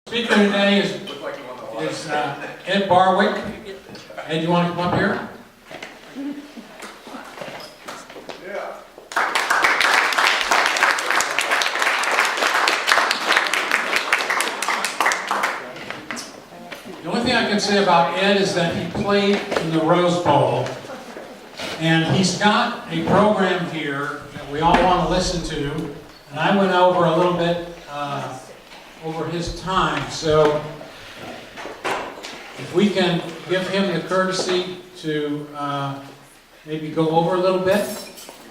Speaker today is Ed Barwick. Ed, you want to come up here? Yeah. The only thing I can say about Ed is that he played in the Rose Bowl, and he's got a program here that we all want to listen to, and I went over a little bit over his time, so if we can give him the courtesy to maybe go over a little bit.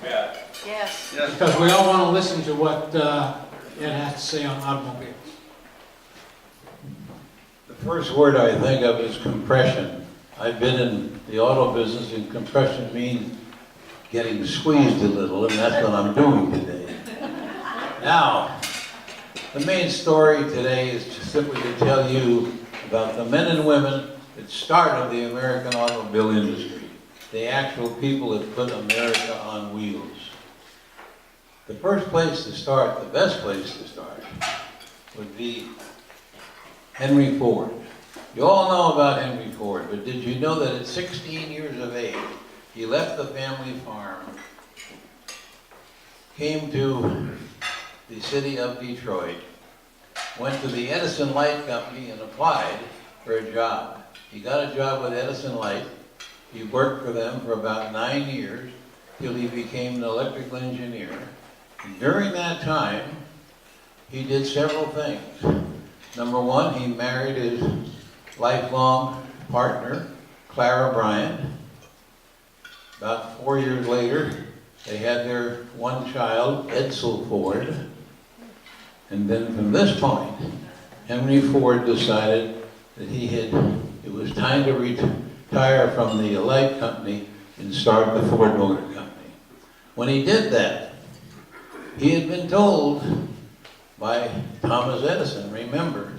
Yeah. Yes. Because we all want to listen to what Ed has to say on automobiles. The first word I think of is compression. I've been in the auto business, and compression means getting squeezed a little, and that's what I'm doing today. Now, the main story today is just simply to tell you about the men and women that started the American automobile industry, the actual people that put America on wheels. The first place to start, the best place to start, would be Henry Ford. You all know about Henry Ford, but did you know that at 16 years of age, he left the family farm, came to the city of Detroit, went to the Edison Light Company and applied for a job. He got a job with Edison Light. He worked for them for about 9 years till he became an electrical engineer. And during that time, he did several things. Number one, he married his lifelong partner, Clara Bryant. About 4 years later, they had their one child, Edsel Ford. And then from this point, Henry Ford decided that it was time to retire from the light company and start the Ford Motor Company. When he did that, he had been told by Thomas Edison, remember,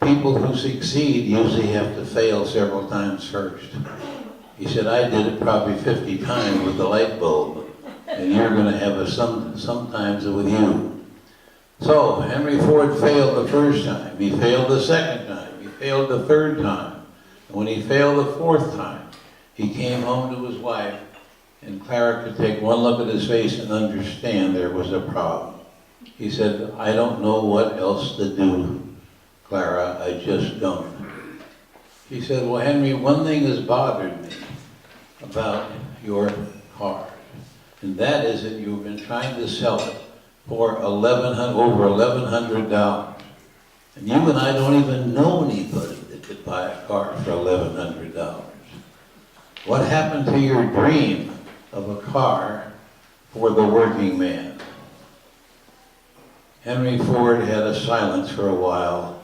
people who succeed usually have to fail several times first. He said, I did it probably 50 times with the light bulb, and you're going to have it sometimes with you. So, Henry Ford failed the first time, he failed the second time, he failed the third time. And when he failed the fourth time, he came home to his wife, and Clara could take one look at his face and understand there was a problem. He said, I don't know what else to do, Clara, I just don't. She said, well, Henry, one thing has bothered me about your car, and that is that you've been trying to sell it for over $1,100. And you and I don't even know anybody that could buy a car for $1,100. What happened to your dream of a car for the working man? Henry Ford had a silence for a while,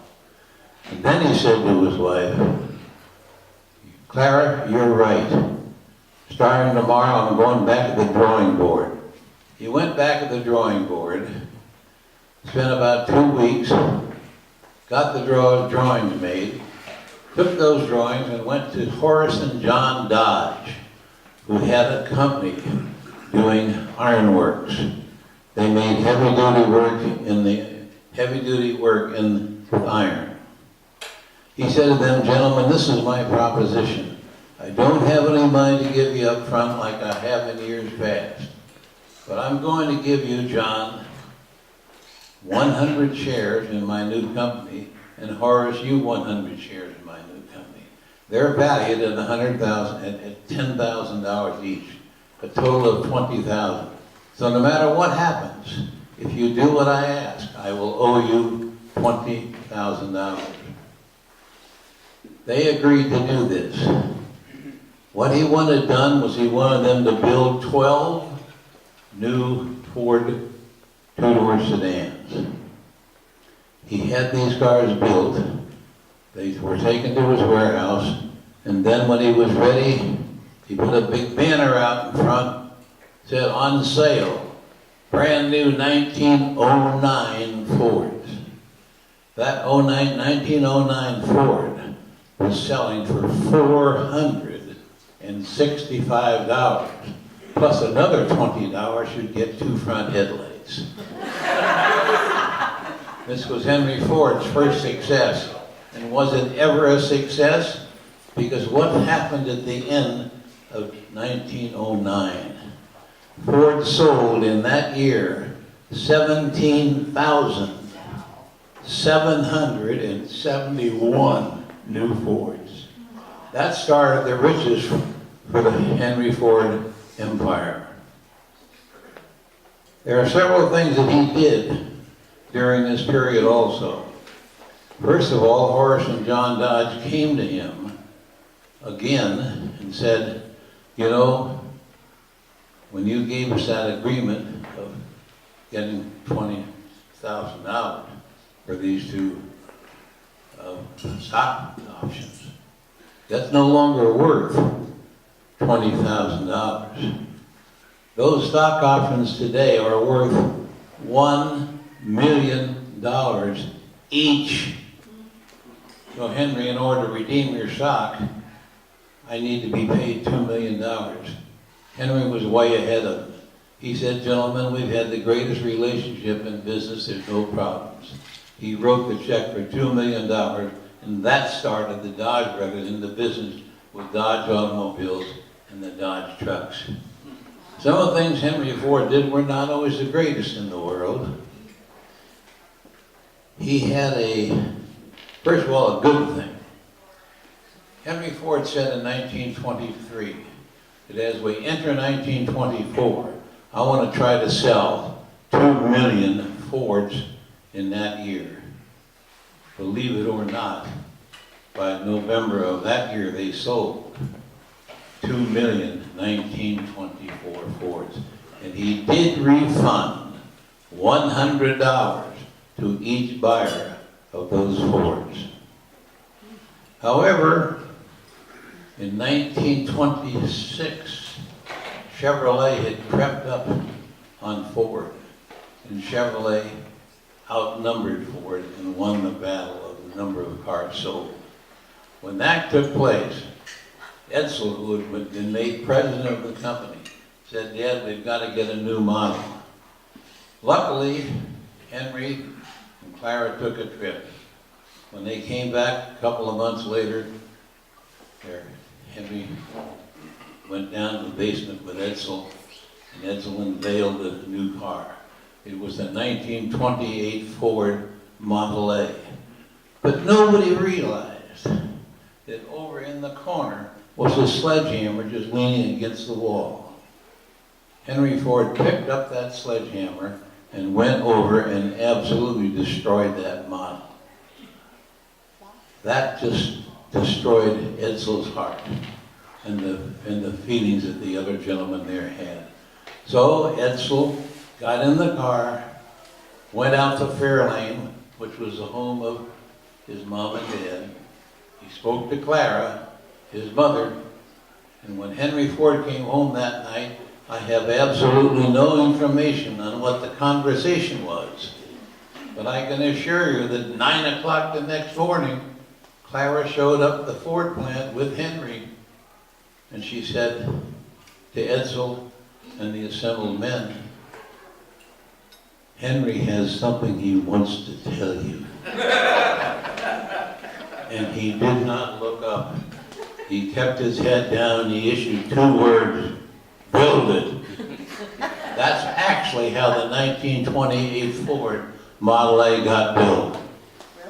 and then he said to his wife, Clara, you're right. Starting tomorrow, I'm going back to the drawing board. He went back to the drawing board, spent about 2 weeks, got the drawings made, took those drawings and went to Horace and John Dodge, who had a company doing ironworks. They made heavy-duty work with iron. He said to them, gentlemen, this is my proposition. I don't have any money to give you up front like I have in years past. But I'm going to give you, John, 100 shares in my new company, and Horace, you 100 shares in my new company. They're valued at $10,000 each, a total of $20,000. So no matter what happens, if you do what I ask, I will owe you $20,000. They agreed to do this. What he wanted done was he wanted them to build 12 new Ford two-door sedans. He had these cars built. They were taken to his warehouse, and then when he was ready, he put a big banner out in front, said, on sale, brand new 1909 Fords. That 1909 Ford was selling for $465. Plus another $20 should get 2 front headlights. This was Henry Ford's first success. And was it ever a success? Because what happened at the end of 1909? Ford sold in that year 17,771 new Fords. That started the riches for the Henry Ford empire. There are several things that he did during this period also. First of all, Horace and John Dodge came to him again and said, you know, when you gave us that agreement of getting $20,000 for these two stock options, that's no longer worth $20,000. Those stock options today are worth $1 million each. So Henry, in order to redeem your stock, I need to be paid $2 million. Henry was way ahead of him. He said, gentlemen, we've had the greatest relationship in business, there's no problems. He wrote the check for $2 million, and that started the Dodge brothers into business with Dodge automobiles and the Dodge trucks. Some of the things Henry Ford did were not always the greatest in the world. He had first of all, a good thing. Henry Ford said in 1923 that as we enter 1924, I want to try to sell 2 million Fords in that year. Believe it or not, by November of that year, they sold 2,019,24 Fords. And he did refund $100 to each buyer of those Fords. However, in 1926, Chevrolet had crept up on Ford, and Chevrolet outnumbered Ford and won the battle of the number of cars sold. When that took place, Edsel, who had been made president of the company, said, Dad, we've got to get a new model. Luckily, Henry and Clara took a trip. When they came back a couple of months later, Henry went down to the basement with Edsel, and Edsel unveiled the new car. It was a 1928 Ford Model A. But nobody realized that over in the corner was a sledgehammer just leaning against the wall. Henry Ford picked up that sledgehammer and went over and absolutely destroyed that model. That just destroyed Edsel's heart and the feelings that the other gentleman there had. So Edsel got in the car, went out to Fairlane, which was the home of his mom and dad. He spoke to Clara, his mother, and when Henry Ford came home that night, I have absolutely no information on what the conversation was. But I can assure you that 9 o'clock the next morning, Clara showed up at the Ford plant with Henry, and she said to Edsel and the assembled men, Henry has something he wants to tell you. And he did not look up. He kept his head down, he issued 2 words, build it. That's actually how the 1928 Ford Model A got built.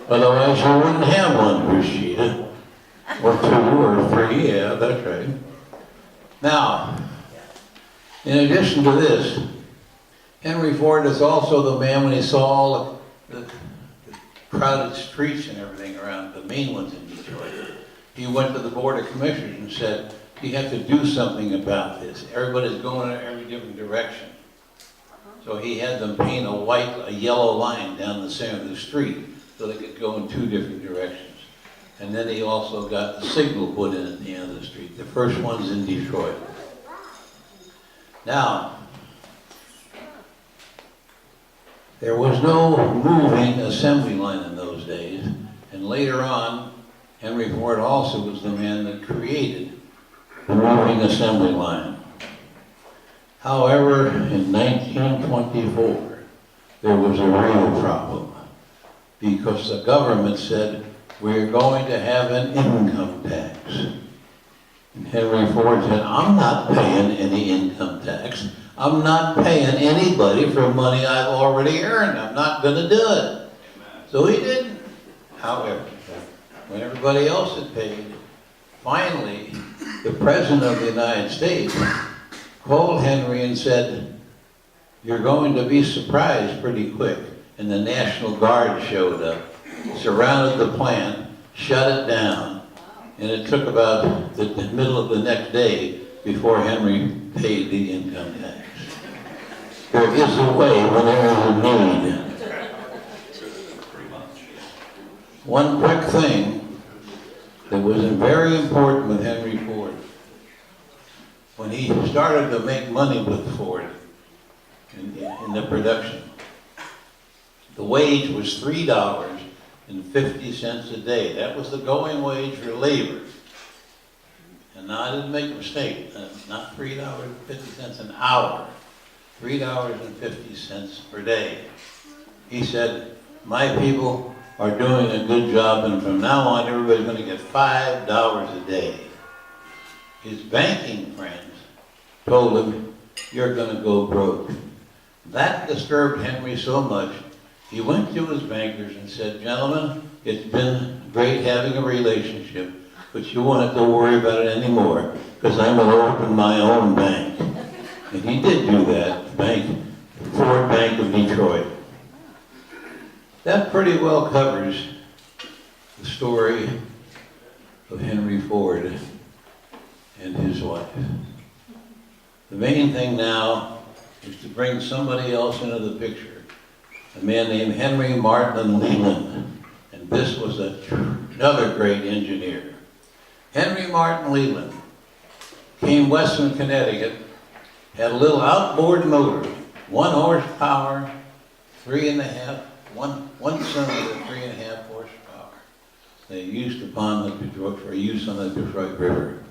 Otherwise you wouldn't have one, Rashida. Or 2 or 3, yeah, that's right. Now, in addition to this, Henry Ford is also the man, when he saw all the crowded streets and everything around, the main ones in Detroit, he went to the Board of Commissioners and said, you have to do something about this. Everybody's going in every different direction. So he had them paint a yellow line down the center of the street so they could go in 2 different directions. And then he also got the signal put in at the end of the street, the first ones in Detroit. Now, there was no moving assembly line in those days, and later on, Henry Ford also was the man that created the moving assembly line. However, in 1924, there was a real problem. because the government said, we're going to have an income tax. And Henry Ford said, I'm not paying any income tax. I'm not paying anybody for money I've already earned. I'm not going to do it. So he didn't. However, when everybody else had paid, finally, the President of the United States called Henry and said, you're going to be surprised pretty quick. And the National Guard showed up, surrounded the plant, shut it down, and it took about the middle of the next day before Henry paid the income tax. There is a way when there is a need. One quick thing that was very important with Henry Ford. When he started to make money with Ford in the production, the wage was $3.50 a day. That was the going wage for labor. And now I didn't make a mistake. Not $3.50 an hour. $3.50 per day. He said, my people are doing a good job, and from now on everybody's going to get $5 a day. His banking friends told him, you're going to go broke. That disturbed Henry so much, he went to his bankers and said, gentlemen, it's been great having a relationship, but you won't have to worry about it anymore, because I'm going to open my own bank. And he did do that, Ford Bank of Detroit. That pretty well covers the story of Henry Ford and his wife. The main thing now is to bring somebody else into the picture, a man named Henry Martin Leland, and this was another great engineer. Henry Martin Leland came west from Connecticut, had a little outboard motor, 1 horsepower, 3.5, one cylinder, 3.5 horsepower. They used upon the Detroit, for use on the Detroit River.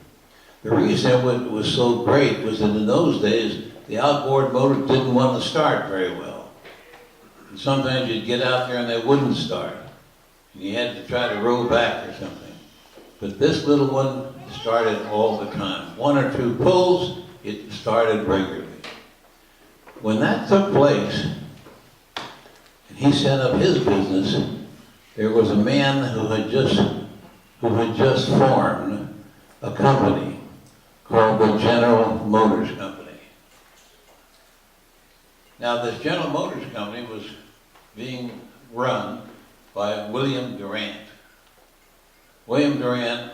The reason it was so great was that in those days, the outboard motor didn't want to start very well. And sometimes you'd get out there and they wouldn't start. And you had to try to row back or something. But this little one started all the time. 1 or 2 pulls, it started regularly. When that took place, and he set up his business, there was a man who had just formed a company called the General Motors Company. Now this General Motors Company was being run by William Durant. William Durant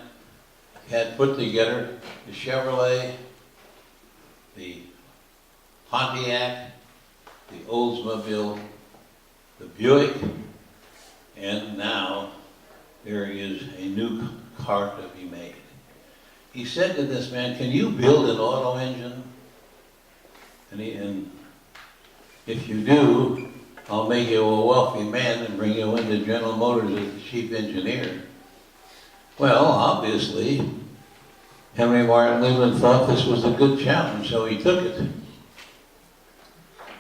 had put together the Chevrolet, the Pontiac, the Oldsmobile, the Buick, and now there is a new car to be made. He said to this man, can you build an auto engine? And if you do, I'll make you a wealthy man and bring you into General Motors as the chief engineer. Well, obviously, Henry Martin Leland thought this was a good challenge, so he took it.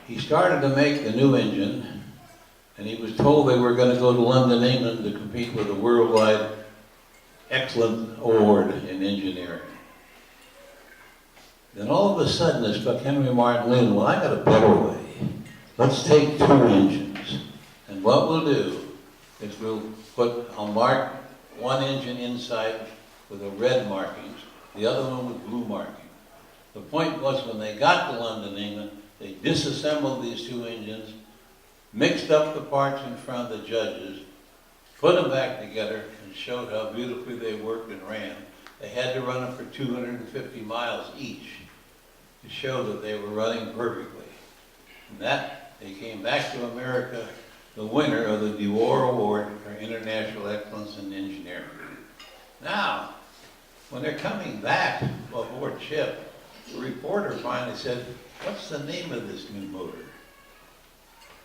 He started to make the new engine, and he was told they were going to go to London, England to compete with a worldwide excellent award in engineering. Then all of a sudden it struck Henry Martin Leland, well, I got a better way. Let's take 2 engines. And what we'll do is I'll mark one engine inside with the red markings, the other one with blue markings. The point was when they got to London, England, they disassembled these 2 engines, mixed up the parts in front of the judges, put them back together, and showed how beautifully they worked and ran. They had to run them for 250 miles each to show that they were running perfectly. And that, they came back to America the winner of the DeWar Award for International Excellence in Engineering. Now, when they're coming back aboard ship, the reporter finally said, what's the name of this new motor?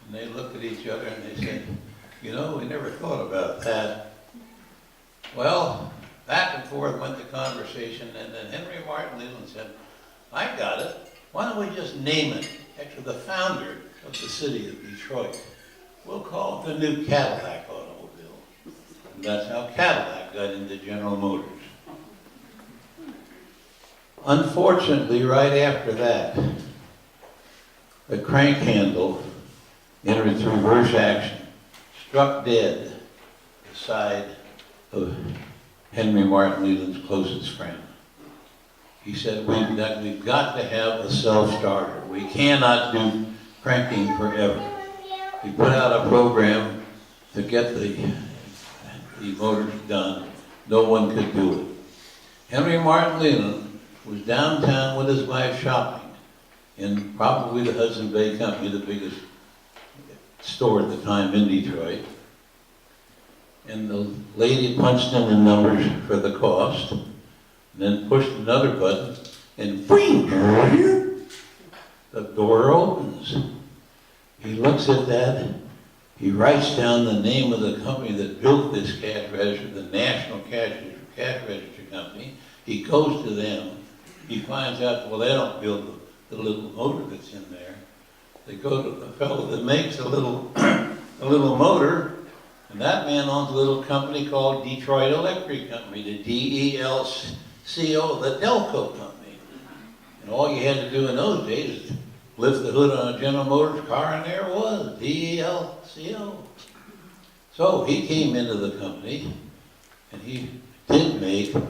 And they looked at each other and they said, you know, we never thought about that. Well, back and forth went the conversation, and then Henry Martin Leland said, I got it. Why don't we just name it after the founder of the city of Detroit? we'll call it the new Cadillac automobile. And that's how Cadillac got into General Motors. Unfortunately, right after that, the crank handle entered its reverse action, struck dead the side of Henry Martin Leland's closest friend. He said, we've got to have a self-starter. We cannot do cranking forever. He put out a program to get the motors done. No one could do it. Henry Martin Leland was downtown with his wife shopping in probably the Hudson Bay Company, the biggest store at the time in Detroit. And the lady punched in the numbers for the cost, and then pushed another button, and bing, the door opens. He looks at that, he writes down the name of the company that built this cash register, the National Cash Register Company. He goes to them, he finds out, well, they don't build the little motor that's in there. They go to the fellow that makes a little motor, and that man owns a little company called Detroit Electric Company, the DELCO, the Delco Company. And all you had to do in those days is lift the hood on a General Motors car, and there it was, DELCO. So he came into the company, and he did make a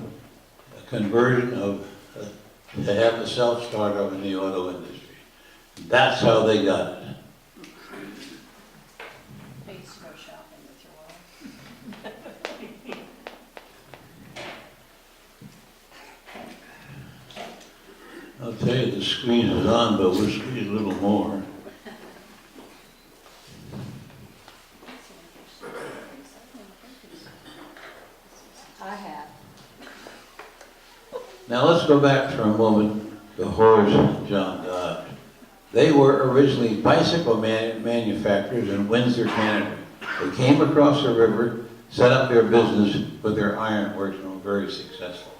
conversion to have a self-starter in the auto industry. That's how they got it. I used to go shopping with your wife. I'll tell you, the squeeze is on, but we'll squeeze a little more. I have. Now let's go back for a moment to Horace and John Dodge. They were originally bicycle manufacturers in Windsor, Canada. They came across the river, set up their business with their ironworks, and were very successful.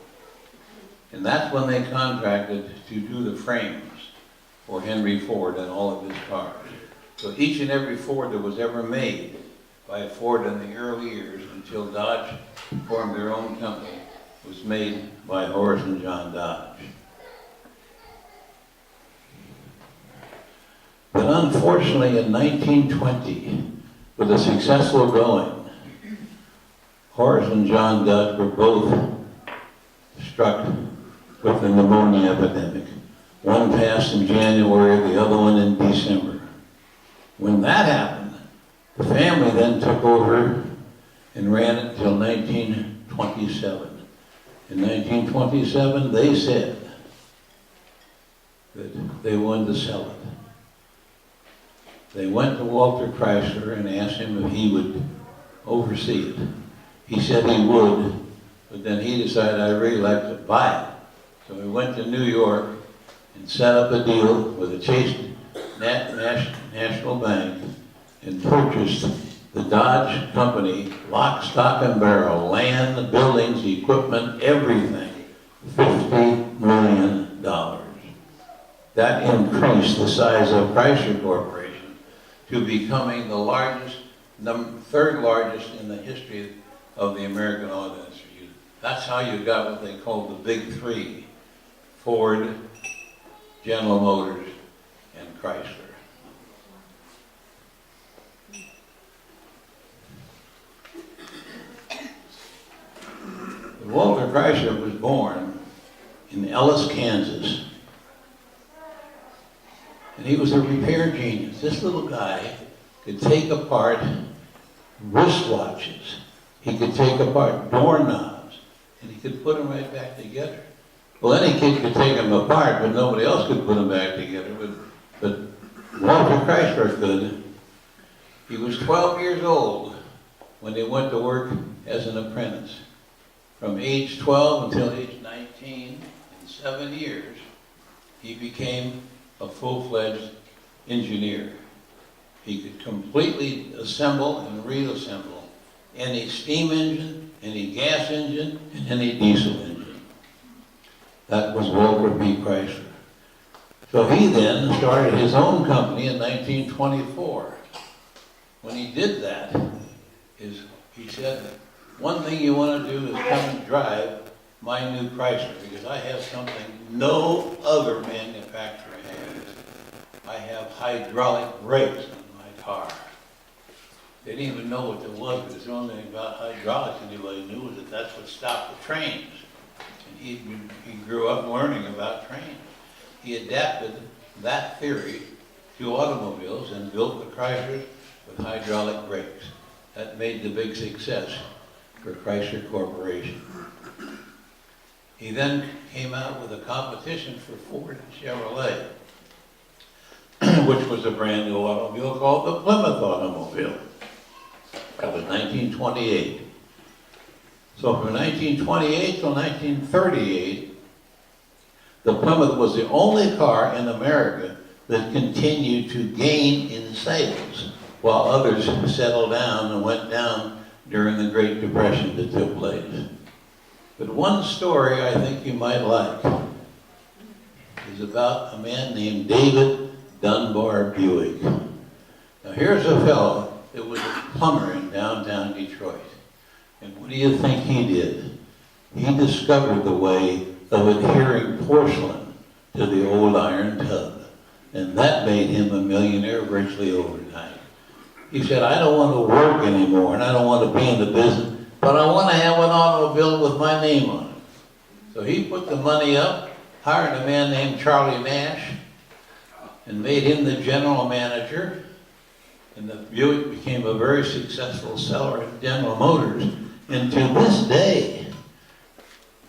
And that's when they contracted to do the frames for Henry Ford and all of his cars. So each and every Ford that was ever made by Ford in the early years until Dodge formed their own company was made by Horace and John Dodge. But unfortunately in 1920, with a successful going, Horace and John Dodge were both struck with the pneumonia epidemic. One passed in January, the other one in December. When that happened, the family then took over and ran it till 1927. In 1927, they said that they wanted to sell it. They went to Walter Chrysler and asked him if he would oversee it. He said he would, but then he decided I'd really like to buy it. So he went to New York and set up a deal with the Chase National Bank and purchased the Dodge Company, lock, stock, and barrel, land, buildings, equipment, everything, $50 million. That increased the size of Chrysler Corporation to becoming the largest, third largest in the history of the American auto industry. That's how you got what they called the big three: Ford, General Motors, and Chrysler. Walter Chrysler was born in Ellis, Kansas. And he was a repair genius. This little guy could take apart wristwatches. He could take apart doorknobs, and he could put them right back together. Well, any kid could take them apart, but nobody else could put them back together. But Walter Chrysler could. He was 12 years old when he went to work as an apprentice. From age 12 until age 19, in 7 years, he became a full-fledged engineer. He could completely assemble and reassemble any steam engine, any gas engine, and any diesel engine. That was Walter B. Chrysler. So he then started his own company in 1924. when he did that, is he said, one thing you want to do is come and drive my new Chrysler, because I have something no other manufacturer has. I have hydraulic brakes in my car. They didn't even know what that was, because the only thing about hydraulics anybody knew was that that's what stopped the trains. And he grew up learning about trains. He adapted that theory to automobiles and built the Chryslers with hydraulic brakes. That made the big success for Chrysler Corporation. He then came out with a competition for Ford and Chevrolet, which was a brand new automobile called the Plymouth automobile. That was 1928. So from 1928 till 1938, the Plymouth was the only car in America that continued to gain in sales, while others settled down and went down during the Great Depression that took place. But one story I think you might like is about a man named David Dunbar Buick. Now here's a fellow that was a plumber in downtown Detroit. And what do you think he did? He discovered the way of adhering porcelain to the old iron tub. And that made him a millionaire virtually overnight. He said, I don't want to work anymore, and I don't want to be in the business, but I want to have an automobile with my name on it. So he put the money up, hired a man named Charlie Nash, and made him the general manager. And the Buick became a very successful seller at General Motors. And to this day,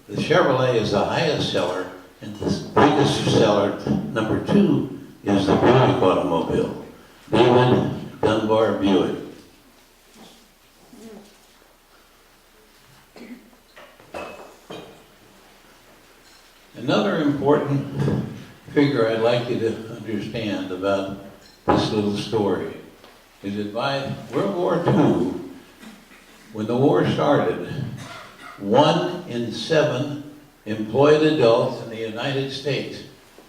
the Chevrolet is the highest seller, and the biggest seller, number 2, is the Buick automobile. David Dunbar Buick. Another important figure I'd like you to understand about this little story is that by World War II, when the war started, 1 in 7 employed adults in the United States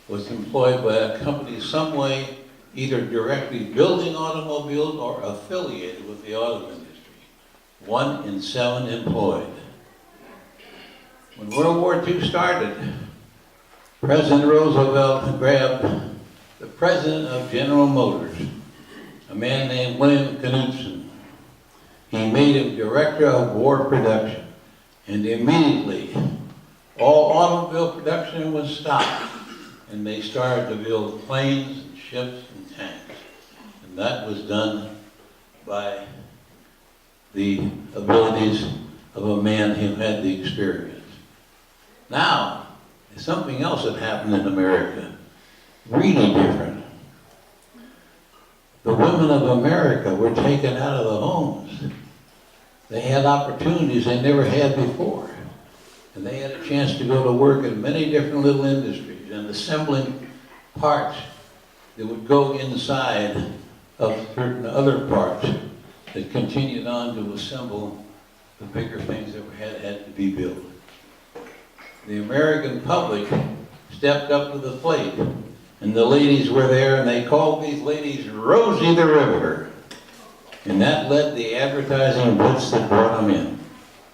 was employed by a company some way, either directly building automobiles or affiliated with the auto industry. 1 in 7 employed. When World War II started, President Roosevelt grabbed the president of General Motors, a man named William Knudsen. He made him director of war production, and immediately all automobile production was stopped, and they started to build planes and ships and tanks. And that was done by the abilities of a man who had the experience. Now, something else had happened in America, really different. The women of America were taken out of the homes. They had opportunities they never had before. And they had a chance to go to work in many different little industries and assembling parts that would go inside of certain other parts that continued on to assemble the bigger things that had to be built. The American public stepped up to the plate, and the ladies were there, and they called these ladies Rosie the Riveter. And that led the advertising blitz that brought them in.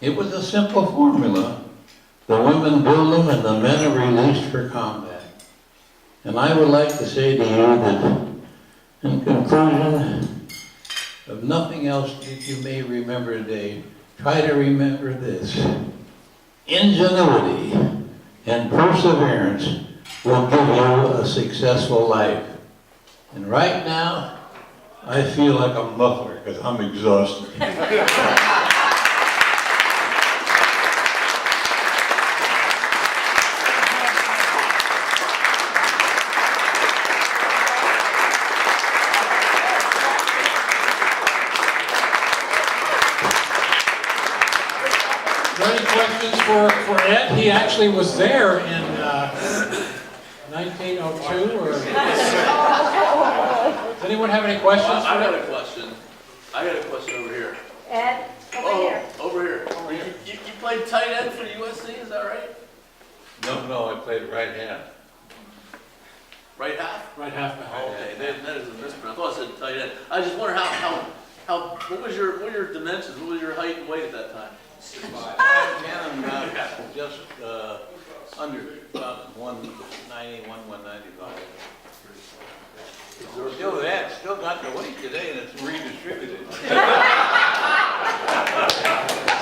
It was a simple formula. The women build them, and the men are released for combat. And I would like to say to you that, in conclusion, of nothing else that you may remember today, try to remember this. Ingenuity and perseverance will give you a successful life. And right now, I feel like a muffler because I'm exhausted. Any questions for Ed? He actually was there in 1902, or? Does anyone have any questions? I got a question. I got a question over here. Ed, over here. Over here. You played tight end for USC, is that right? No, I played right hand. Right half? Right half. Okay, that is a misprint. I thought I said tight end. I just wonder how What was your dimensions? What was your height and weight at that time? Cannon just under about 190, 195. Still that, still got the weight today and it's redistributed.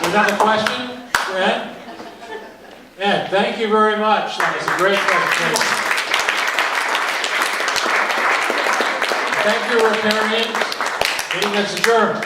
Another question for Ed? Ed, thank you very much. That was a great presentation. Thank you, riparians. Meeting is adjourned.